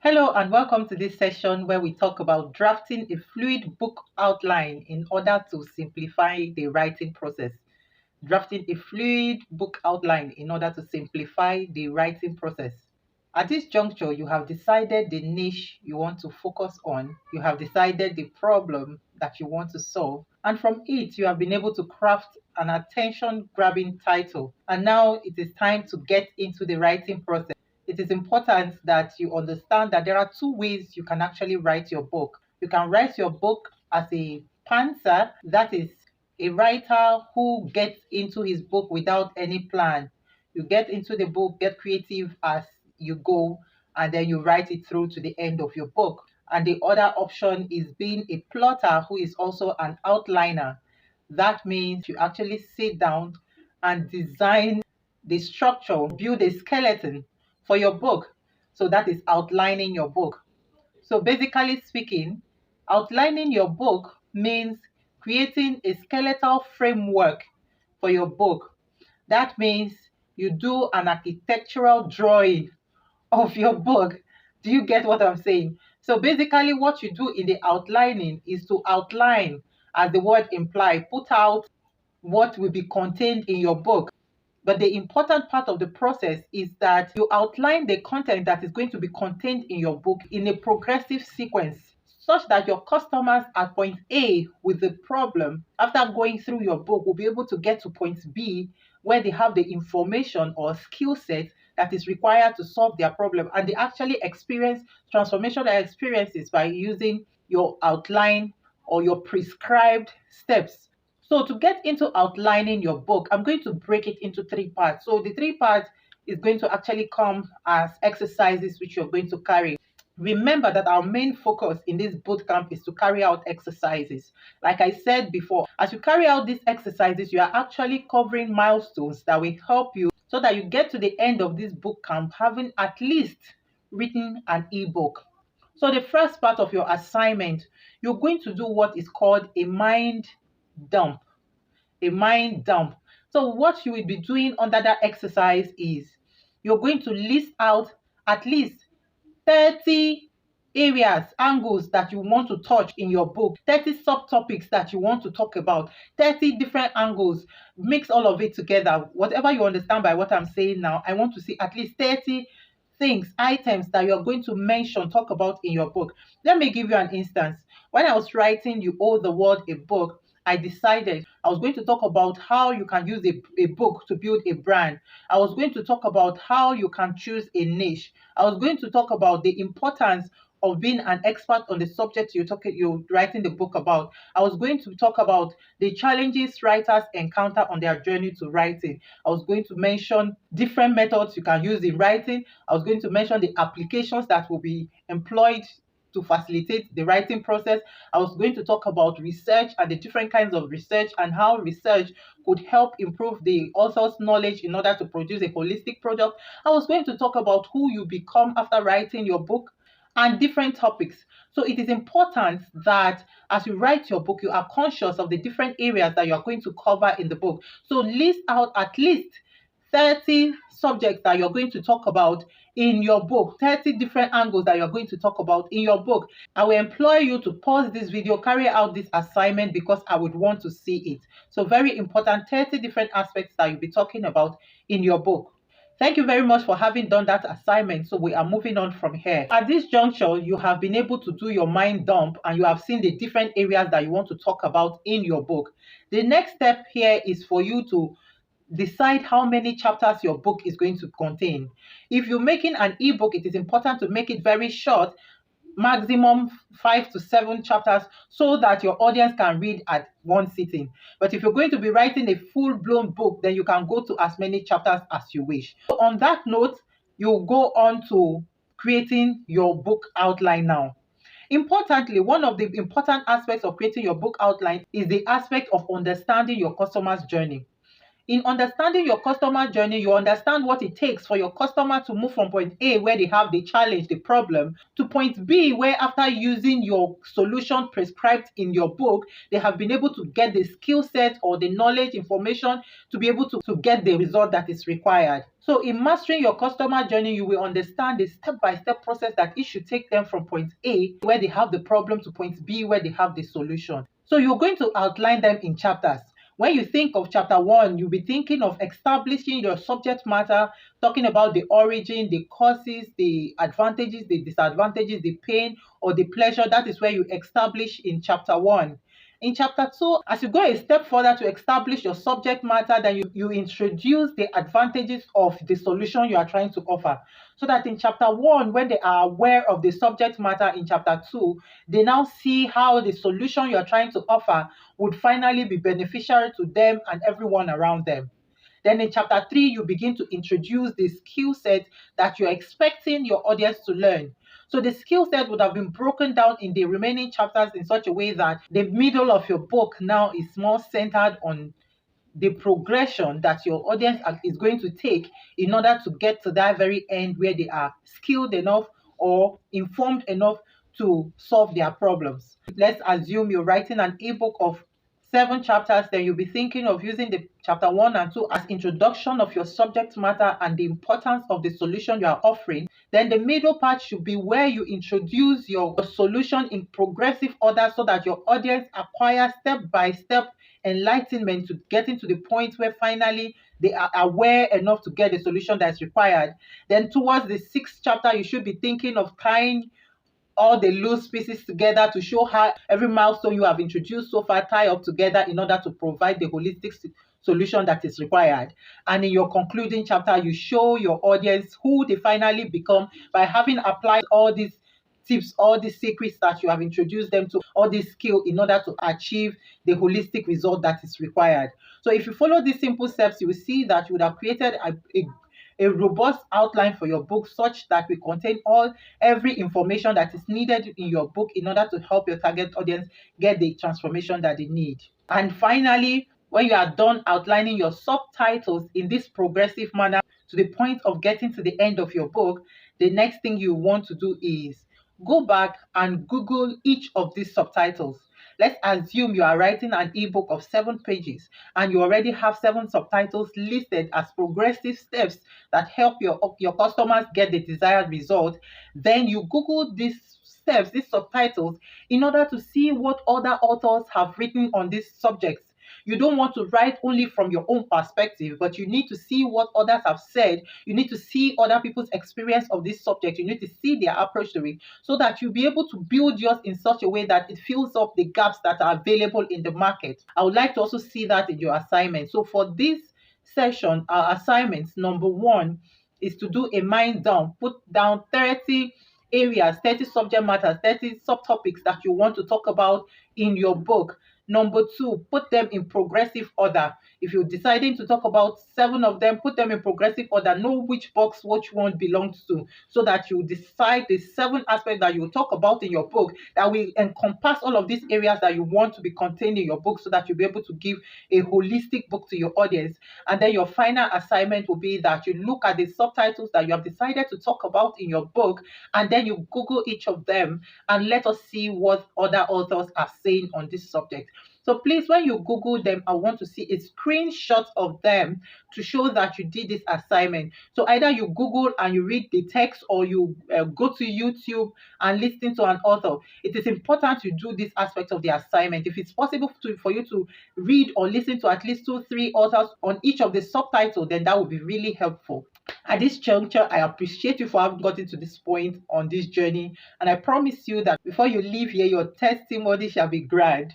Hello and welcome to this session where we talk about drafting a fluid book outline in order to simplify the writing process. Drafting a fluid book outline in order to simplify the writing process. At this juncture, you have decided the niche you want to focus on, you have decided the problem that you want to solve, and from it, you have been able to craft an attention grabbing title. And now it is time to get into the writing process. It is important that you understand that there are two ways you can actually write your book. You can write your book as a pantser, that is, a writer who gets into his book without any plan. You get into the book, get creative as you go, and then you write it through to the end of your book. And the other option is being a plotter who is also an outliner. That means you actually sit down and design the structure, build a skeleton for your book. So that is outlining your book. So basically speaking, outlining your book means creating a skeletal framework for your book. That means you do an architectural drawing of your book. Do you get what I'm saying? So basically, what you do in the outlining is to outline, as the word implies, put out what will be contained in your book. But the important part of the process is that you outline the content that is going to be contained in your book in a progressive sequence, such that your customers at point A with the problem, after going through your book, will be able to get to point B where they have the information or skill set that is required to solve their problem. And they actually experience transformational experiences by using your outline or your prescribed steps. So to get into outlining your book, I'm going to break it into three parts. So the three parts is going to actually come as exercises which you're going to carry. Remember that our main focus in this boot camp is to carry out exercises. Like I said before, as you carry out these exercises, you are actually covering milestones that will help you so that you get to the end of this boot camp having at least written an ebook. So the first part of your assignment, you're going to do what is called a mind dump. A mind dump. So what you will be doing under that exercise is you're going to list out at least 30 areas, angles that you want to touch in your book, 30 subtopics that you want to talk about, 30 different angles. Mix all of it together. Whatever you understand by what I'm saying now, I want to see at least 30 things, items that you're going to mention, talk about in your book. Let me give you an instance. When I was writing You Owe the World a Book, I decided I was going to talk about how you can use a book to build a brand. I was going to talk about how you can choose a niche. I was going to talk about the importance of being an expert on the subject you're writing the book about. I was going to talk about the challenges writers encounter on their journey to writing. I was going to mention different methods you can use in writing. I was going to mention the applications that will be employed to facilitate the writing process. I was going to talk about research and the different kinds of research and how research could help improve the author's knowledge in order to produce a holistic product. I was going to talk about who you become after writing your book and different topics. So it is important that as you write your book, you are conscious of the different areas that you are going to cover in the book. So list out at least 30 subjects that you're going to talk about in your book, 30 different angles that you're going to talk about in your book. I will employ you to pause this video, carry out this assignment because I would want to see it. So very important, 30 different aspects that you'll be talking about in your book. Thank you very much for having done that assignment. So we are moving on from here. At this juncture, you have been able to do your mind dump and you have seen the different areas that you want to talk about in your book. The next step here is for you to decide how many chapters your book is going to contain. If you're making an ebook, it is important to make it very short, maximum 5 to 7 chapters, so that your audience can read at one sitting. But if you're going to be writing a full-blown book, then you can go to as many chapters as you wish. So on that note, you go on to creating your book outline now. Importantly, one of the important aspects of creating your book outline is the aspect of understanding your customer's journey. In understanding your customer journey, you understand what it takes for your customer to move from point A, where they have the challenge, the problem, to point B, where after using your solution prescribed in your book, they have been able to get the skill set or the knowledge, information to be able to get the result that is required. So in mastering your customer journey, you will understand the step-by-step process that it should take them from point A, where they have the problem, to point B, where they have the solution. So you're going to outline them in chapters. When you think of chapter 1, you'll be thinking of establishing your subject matter, talking about the origin, the causes, the advantages, the disadvantages, the pain or the pleasure. That is where you establish in chapter 1. In chapter 2, as you go a step further to establish your subject matter, then you introduce the advantages of the solution you are trying to offer. So that in chapter 1, when they are aware of the subject matter in chapter 2, they now see how the solution you are trying to offer would finally be beneficial to them and everyone around them. Then in chapter 3, you begin to introduce the skill set that you're expecting your audience to learn. So the skill set would have been broken down in the remaining chapters in such a way that the middle of your book now is more centered on the progression that your audience is going to take in order to get to that very end where they are skilled enough or informed enough to solve their problems. Let's assume you're writing an ebook of 7 chapters, then you'll be thinking of using the chapter 1 and 2 as introduction of your subject matter and the importance of the solution you are offering. Then the middle part should be where you introduce your solution in progressive order so that your audience acquires step-by-step enlightenment to getting to the point where finally they are aware enough to get the solution that's required. Then towards the 6th chapter, you should be thinking of tying all the loose pieces together to show how every milestone you have introduced so far tie up together in order to provide the holistic solution that is required. And in your concluding chapter, you show your audience who they finally become by having applied all these tips, all these secrets that you have introduced them to, all these skills in order to achieve the holistic result that is required. So if you follow these simple steps, you will see that you would have created a robust outline for your book such that will contain every information that is needed in your book in order to help your target audience get the transformation that they need. And finally, when you are done outlining your subtitles in this progressive manner to the point of getting to the end of your book, the next thing you want to do is go back and Google each of these subtitles. Let's assume you are writing an ebook of 7 pages and you already have 7 subtitles listed as progressive steps that help your customers get the desired result. Then you Google these steps, these subtitles, in order to see what other authors have written on these subjects. You don't want to write only from your own perspective, but you need to see what others have said. You need to see other people's experience of this subject. You need to see their approach to it so that you'll be able to build yours in such a way that it fills up the gaps that are available in the market. I would like to also see that in your assignment. So for this session, our assignments, number 1 is to do a mind down. Put down 30 areas, 30 subject matters, 30 subtopics that you want to talk about in your book. Number 2, put them in progressive order. If you're deciding to talk about 7 of them, put them in progressive order. Know which box which one belongs to so that you decide the 7 aspects that you talk about in your book that will encompass all of these areas that you want to be contained in your book so that you'll be able to give a holistic book to your audience. And then your final assignment will be that you look at the subtitles that you have decided to talk about in your book and then you Google each of them and let us see what other authors are saying on this subject. So please, when you Google them, I want to see a screenshot of them to show that you did this assignment. So either you Google and you read the text or you go to YouTube and listen to an author. It is important to do this aspect of the assignment. If it's possible for you to read or listen to at least 2-3 authors on each of the subtitles, then that would be really helpful. At this juncture, I appreciate you for having gotten to this point on this journey. And I promise you that before you leave here, your testimony shall be grand.